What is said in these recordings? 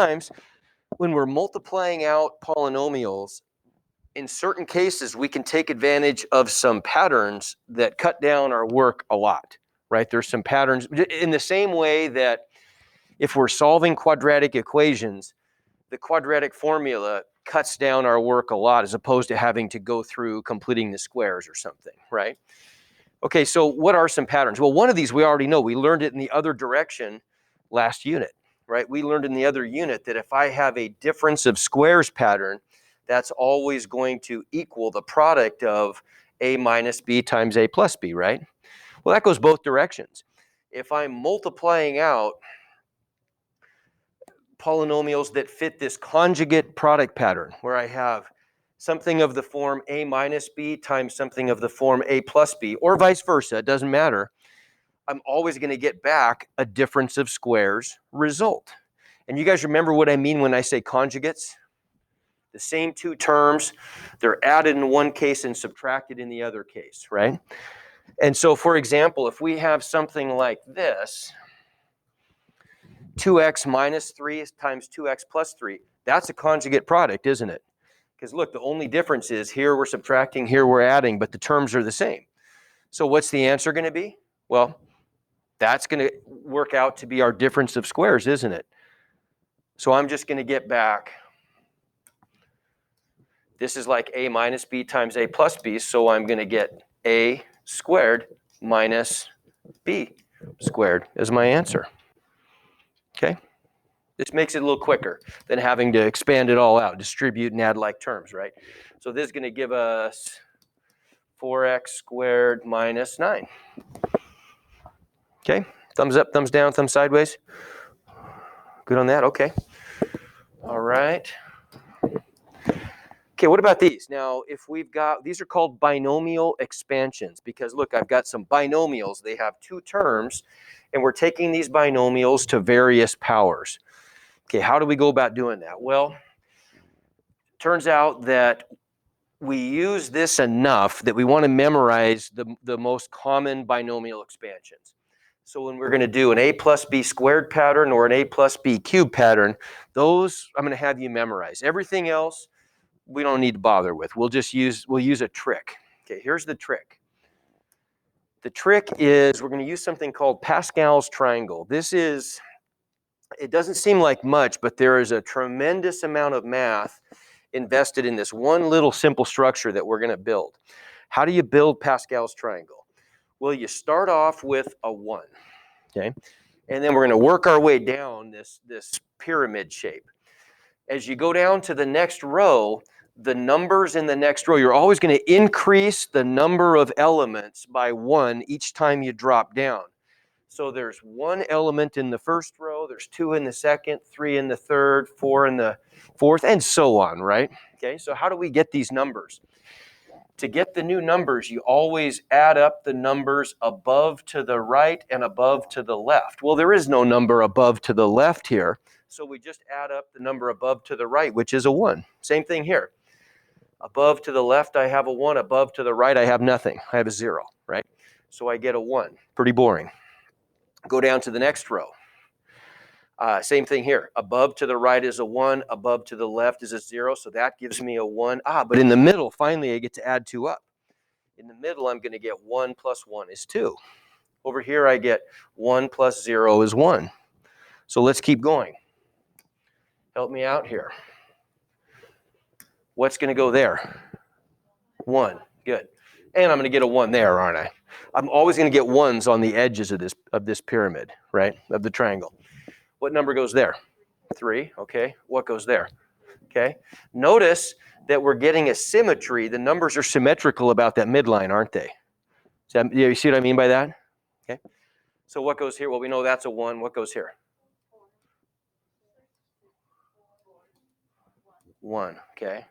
Sometimes when we're multiplying out polynomials, in certain cases, we can take advantage of some patterns that cut down our work a lot, right? There's some patterns in the same way that if we're solving quadratic equations, the quadratic formula cuts down our work a lot as opposed to having to go through completing the squares or something, right? Okay, so what are some patterns? Well, one of these we already know. We learned it in the other direction last unit, right? We learned in the other unit that if I have a difference of squares pattern, that's always going to equal the product of a minus b times a plus b, right? Well, that goes both directions. If I'm multiplying out polynomials that fit this conjugate product pattern, where I have something of the form a minus b times something of the form a plus b, or vice versa, it doesn't matter, I'm always going to get back a difference of squares result. And you guys remember what I mean when I say conjugates? The same two terms, they're added in one case and subtracted in the other case, right? And so, for example, if we have something like this, 2x minus 3 times 2x plus 3, that's a conjugate product, isn't it? Because look, the only difference is here we're subtracting, here we're adding, but the terms are the same. So what's the answer going to be? Well, that's going to work out to be our difference of squares, isn't it? So I'm just going to get back, this is like a minus b times a plus b, so I'm going to get a squared minus b squared as my answer. Okay? This makes it a little quicker than having to expand it all out, distribute and add like terms, right? So this is going to give us 4x squared minus 9. Okay? Thumbs up, thumbs down, thumbs sideways. Good on that? Okay. All right. Okay, what about these? Now, if we've got, these are called binomial expansions because look, I've got some binomials. They have two terms, and we're taking these binomials to various powers. Okay, how do we go about doing that? Well, turns out that we use this enough that we want to memorize the most common binomial expansions. So when we're going to do an a plus b squared pattern or an a plus b cubed pattern, those I'm going to have you memorize. Everything else we don't need to bother with. We'll use a trick. Okay, here's the trick. The trick is we're going to use something called Pascal's triangle. It doesn't seem like much, but there is a tremendous amount of math invested in this one little simple structure that we're going to build. How do you build Pascal's triangle? Well, you start off with a 1, okay? And then we're going to work our way down this pyramid shape. As you go down to the next row, the numbers in the next row, you're always going to increase the number of elements by 1 each time you drop down. So there's 1 element in the first row, there's 2 in the second, 3 in the third, 4 in the fourth, and so on, right? Okay, so how do we get these numbers? To get the new numbers, you always add up the numbers above to the right and above to the left. Well, there is no number above to the left here, so we just add up the number above to the right, which is a 1. Same thing here. Above to the left, I have a 1. Above to the right, I have nothing. I have a 0, right? So I get a 1. Pretty boring. Go down to the next row. Same thing here. Above to the right is a 1. Above to the left is a 0. So that gives me a 1. But in the middle, finally, I get to add 2 up. In the middle, I'm going to get 1 plus 1 is 2. Over here, I get 1 plus 0 is 1. So let's keep going. Help me out here. What's going to go there? 1. Good. And I'm going to get a 1 there, aren't I? I'm always going to get 1s on the edges of this pyramid, right? Of the triangle. What number goes there? 3. Okay. What goes there? Okay. Notice that we're getting a symmetry. The numbers are symmetrical about that midline, aren't they? You see what I mean by that? Okay. So what goes here? Well, we know that's a 1. What goes here? 1. Okay.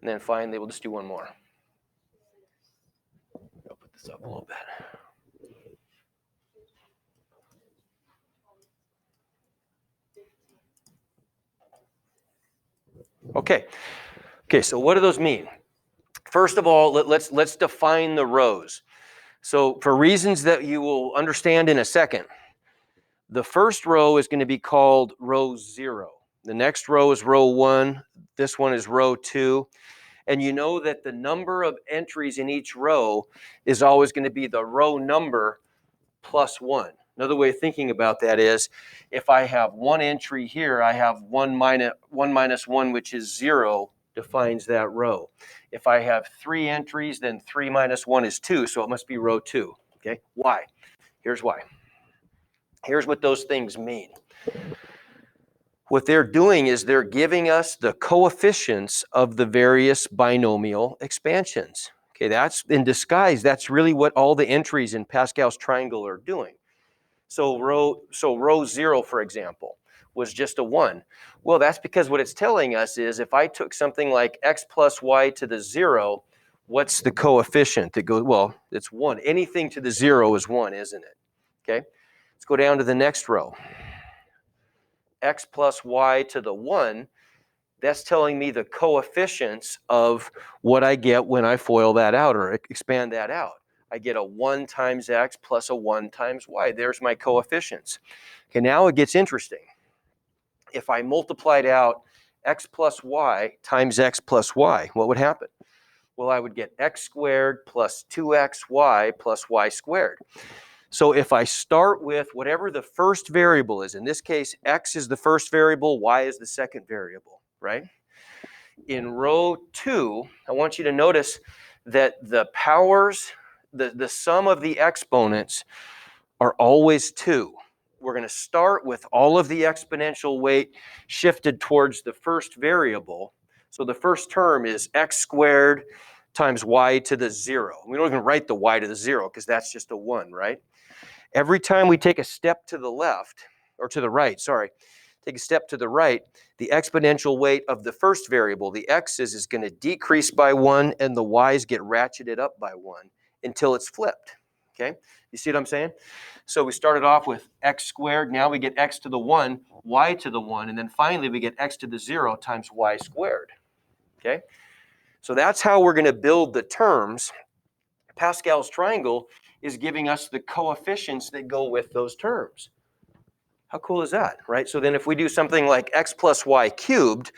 And then finally, we'll just do one more. I'll put this up a little bit. Okay. Okay, so what do those mean? First of all, let's define the rows. So for reasons that you will understand in a second, the first row is going to be called row 0. The next row is row 1. This one is row 2. And you know that the number of entries in each row is always going to be the row number plus 1. Another way of thinking about that is if I have one entry here, I have 1 minus 1, which is 0, defines that row. If I have 3 entries, then 3 minus 1 is 2, so it must be row 2. Okay, why? Here's why. Here's what those things mean. What they're doing is they're giving us the coefficients of the various binomial expansions. Okay, that's in disguise. That's really what all the entries in Pascal's triangle are doing. So row 0, for example, was just a 1. Well, that's because what it's telling us is if I took something like x plus y to the 0, what's the coefficient that goes? Well, it's 1. Anything to the 0 is 1, isn't it? Okay, let's go down to the next row. X plus y to the 1, that's telling me the coefficients of what I get when I FOIL that out or expand that out. I get a 1 times x plus a 1 times y. There's my coefficients. Okay, now it gets interesting. If I multiplied out x plus y times x plus y, what would happen? Well, I would get x squared plus 2xy plus y squared. So if I start with whatever the first variable is, in this case, x is the first variable, y is the second variable, right? In row 2, I want you to notice that the powers, the sum of the exponents are always 2. We're going to start with all of the exponential weight shifted towards the first variable. So the first term is x squared times y to the 0. We don't even write the y to the 0 because that's just a 1, right? Every time we take a step to the left, or to the right, sorry, take a step to the right, the exponential weight of the first variable, the x's, is going to decrease by 1, and the y's get ratcheted up by 1 until it's flipped. Okay? You see what I'm saying? So we started off with x squared. Now we get x to the 1, y to the 1, and then finally we get x to the 0 times y squared. Okay? So that's how we're going to build the terms. Pascal's triangle is giving us the coefficients that go with those terms. How cool is that, right? So then if we do something like x plus y cubed,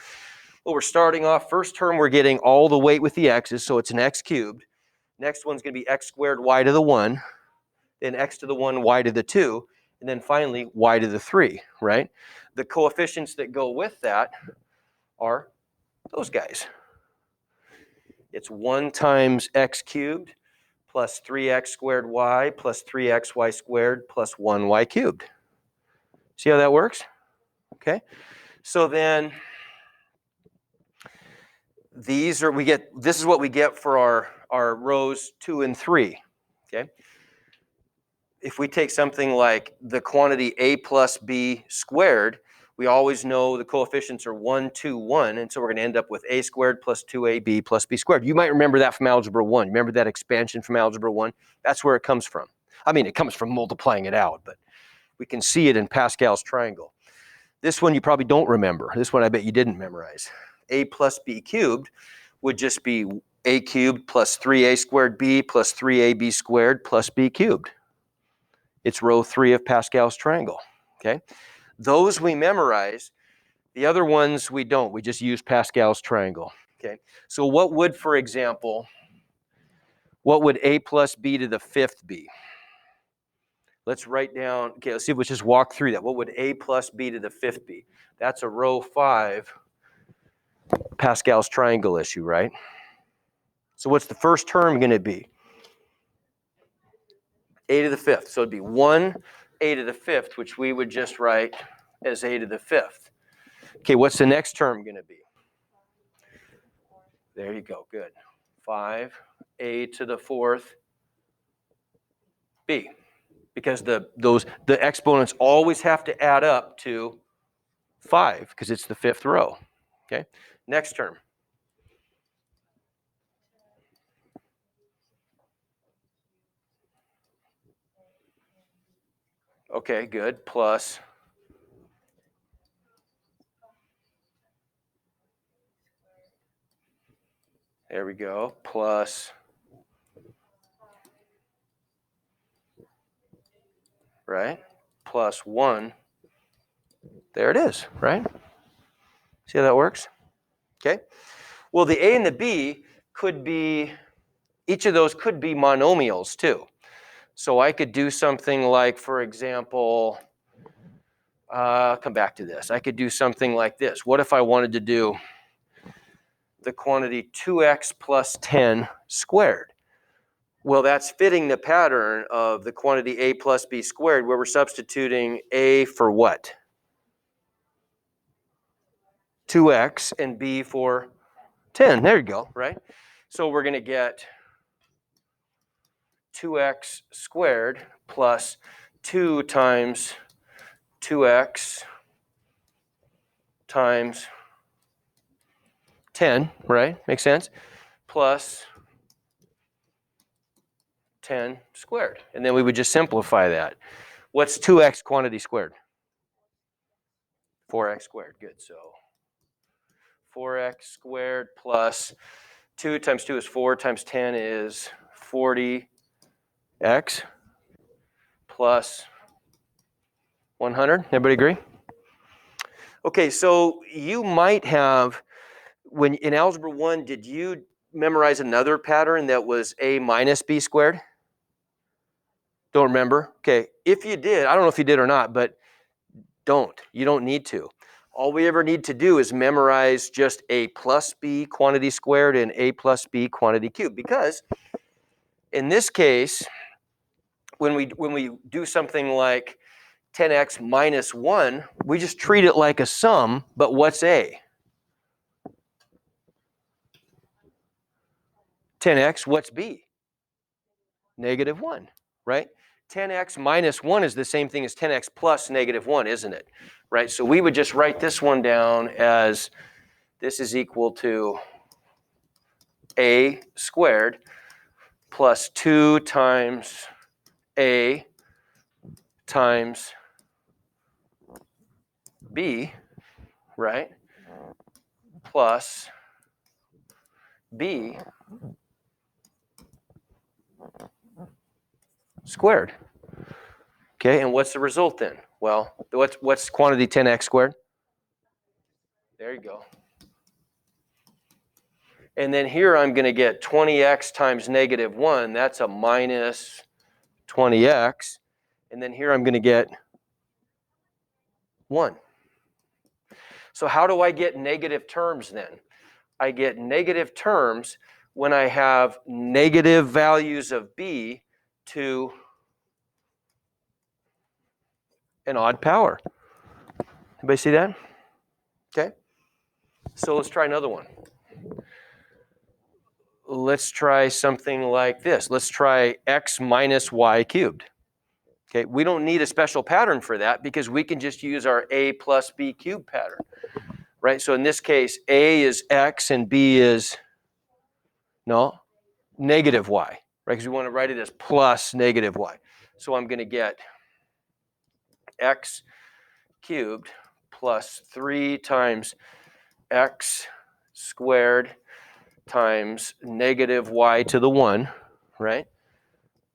well, we're starting off, first term, we're getting all the weight with the x's, so it's an x cubed. Next one's going to be x squared y to the 1, then x to the 1, y to the 2, and then finally y to the 3, right? The coefficients that go with that are those guys. It's 1 times x cubed plus 3x squared y plus 3xy squared plus 1y cubed. See how that works? Okay. So then this is what we get for our rows 2 and 3. Okay. If we take something like the quantity a plus b squared, we always know the coefficients are 1, 2, 1, and so we're going to end up with a squared plus 2ab plus b squared. You might remember that from Algebra 1. Remember that expansion from Algebra 1? That's where it comes from. I mean, it comes from multiplying it out, but we can see it in Pascal's triangle. This one you probably don't remember. This one I bet you didn't memorize. A plus b cubed would just be a cubed plus 3a squared b plus 3ab squared plus b cubed. It's row 3 of Pascal's triangle. Okay, those we memorize. The other ones we don't. We just use Pascal's triangle. Okay, so what would, for example, what would a plus b to the 5th be? Let's write down, okay, let's see if we just walk through that. What would a plus b to the 5th be? That's a row 5 Pascal's triangle issue, right? So what's the first term going to be? A to the 5th. So it'd be 1 a to the 5th, which we would just write as a to the 5th. Okay, what's the next term going to be? There you go, good. 5 a to the 4th b. Because the exponents always have to add up to 5 because it's the 5th row. Okay, next term. Okay, good. Plus, there we go, plus right, plus 1. There it is, right? See how that works? Okay. Well, the A and the B could be, each of those could be monomials too. So I could do something like, for example, come back to this. I could do something like this. What if I wanted to do the quantity 2x plus 10 squared? Well, that's fitting the pattern of the quantity a plus b squared, where we're substituting a for what? 2x, and b for 10. There you go, right? So we're going to get 2x squared plus 2 times 2x times 10, right? Makes sense? Plus 10 squared. And then we would just simplify that. What's 2x quantity squared? 4x squared. Good. So 4x squared plus 2 times 2 is 4 times 10 is 40x plus 100. Everybody agree? Okay, so you might have, when in Algebra 1, did you memorize another pattern that was a minus b squared? Don't remember? Okay, if you did, I don't know if you did or not, but don't. You don't need to. All we ever need to do is memorize just a plus b quantity squared and a plus b quantity cubed, because in this case, when we do something like 10x minus 1, we just treat it like a sum, but what's a? 10x, what's b? Negative 1, right? 10x minus 1 is the same thing as 10x plus negative 1, isn't it? Right? So we would just write this one down as this is equal to a squared plus 2 times a times b, right? Plus b squared. Okay, and what's the result then? Well, what's quantity 10x squared? There you go. And then here I'm going to get 20x times negative 1. That's a minus 20x. And then here I'm going to get 1. So how do I get negative terms then? I get negative terms when I have negative values of b to an odd power. Everybody see that? Okay. So let's try another one. Let's try something like this. Let's try x minus y cubed. Okay, we don't need a special pattern for that because we can just use our a plus b cubed pattern, right? So in this case, a is x and b is, no, negative y, right? Because we want to write it as plus negative y. So I'm going to get x cubed plus 3 times x squared times negative y to the 1, right?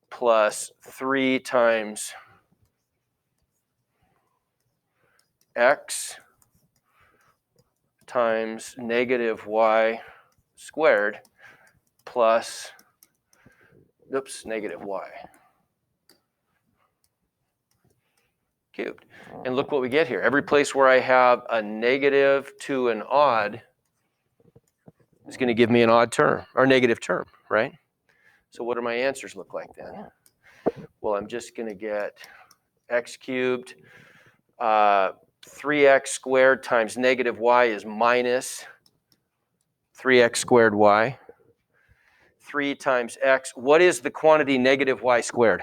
Plus 3 times x times negative y squared plus, negative y cubed. And look what we get here. Every place where I have a negative to an odd is going to give me an odd term, or negative term, right? So what do my answers look like then? Well, I'm just going to get x cubed, 3x squared times negative y is minus 3x squared y. 3 times x. What is the quantity negative y squared?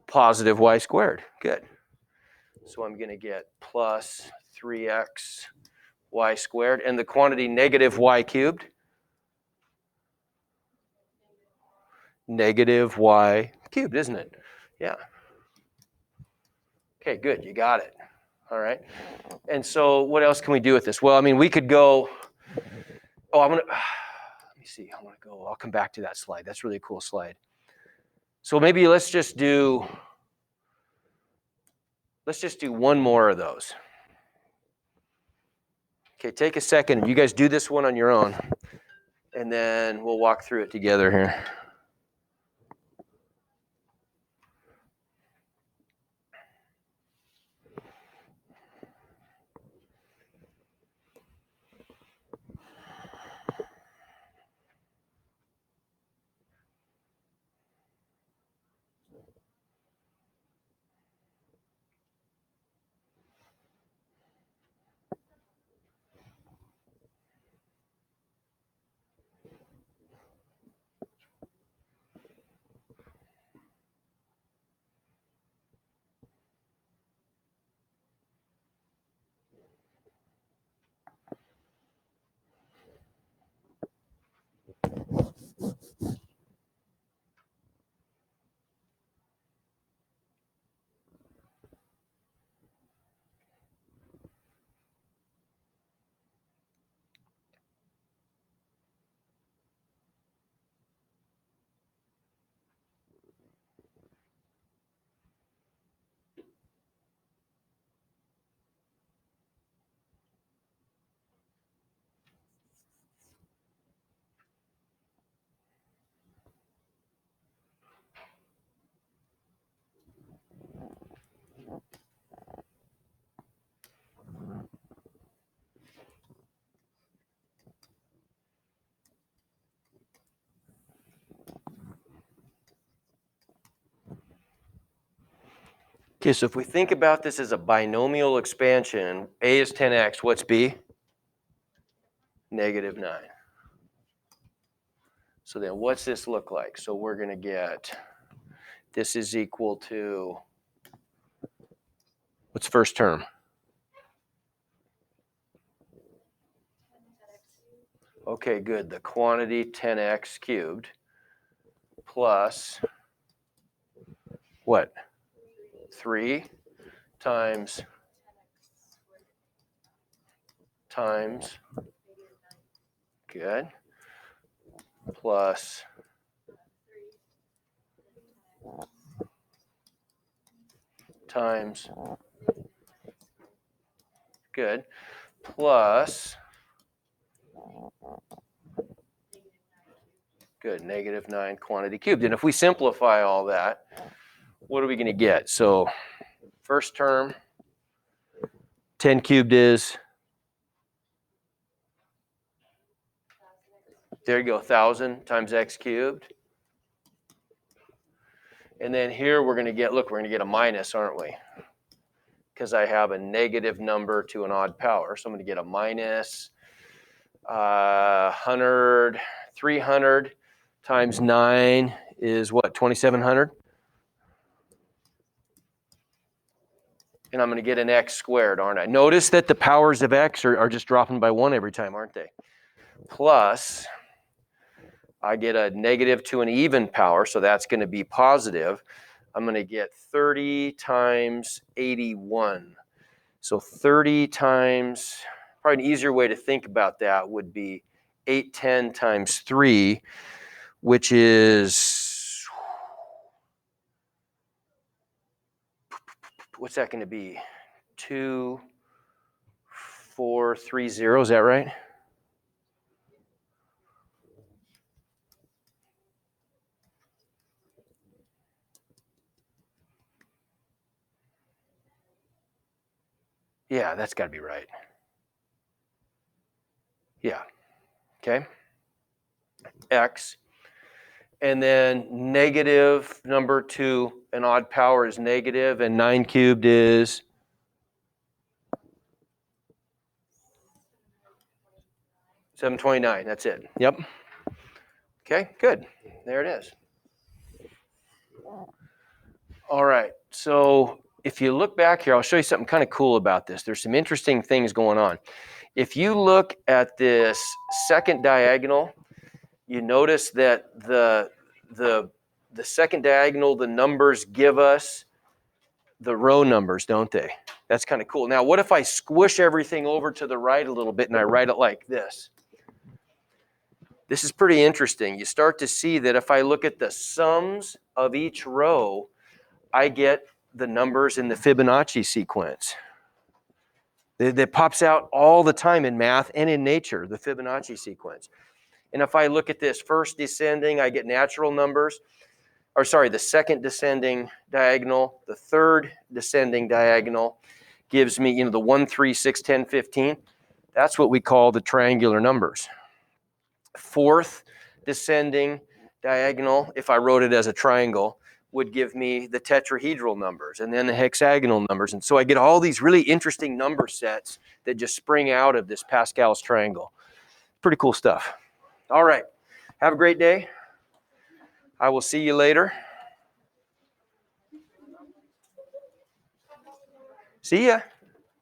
Positive y squared. Good. So I'm going to get plus 3x y squared. And the quantity negative y cubed? Negative y cubed, isn't it? Yeah. Okay, good. You got it. All right. And so what else can we do with this? Well, I mean, we could go, let me see. I'll come back to that slide. That's really a cool slide. So maybe let's just do one more of those. Okay, take a second. You guys do this one on your own, and then we'll walk through it together here. Okay, so if we think about this as a binomial expansion, A is 10x, what's B? Negative 9. So then what's this look like? So we're going to get, this is equal to, what's first term? Okay, good. The quantity 10x cubed plus what? 3 times good, plus times good, plus good, negative 9 quantity cubed. And if we simplify all that, what are we going to get? So first term, 10 cubed is, there you go, 1,000 times x cubed. And then here we're going to get, look, we're going to get a minus, aren't we? Because I have a negative number to an odd power. So I'm going to get a minus 100, 300 times 9 is what, 2,700? And I'm going to get an x squared, aren't I? Notice that the powers of x are just dropping by 1 every time, aren't they? Plus, I get a negative to an even power, so that's going to be positive. I'm going to get 30 times 81. So 30 times, probably an easier way to think about that would be 810 times 3, which is, what's that going to be? 2430, is that right? Yeah, that's got to be right. Yeah, okay. X. And then negative number to an odd power is negative, and 9 cubed is? $729, that's it. Yep. Okay, good. There it is. All right, so if you look back here, I'll show you something kind of cool about this. There's some interesting things going on. If you look at this second diagonal, you notice that the second diagonal, the numbers give us the row numbers, don't they? That's kind of cool. Now, what if I squish everything over to the right a little bit and I write it like this? This is pretty interesting. You start to see that if I look at the sums of each row, I get the numbers in the Fibonacci sequence. That pops out all the time in math and in nature, the Fibonacci sequence. And if I look at this first descending, I get natural numbers. Or sorry, the second descending diagonal, the third descending diagonal gives me, the 1, 3, 6, 10, 15. That's what we call the triangular numbers. Fourth descending diagonal, if I wrote it as a triangle, would give me the tetrahedral numbers and then the hexagonal numbers. And so I get all these really interesting number sets that just spring out of this Pascal's triangle. Pretty cool stuff. All right. Have a great day. I will see you later. See ya.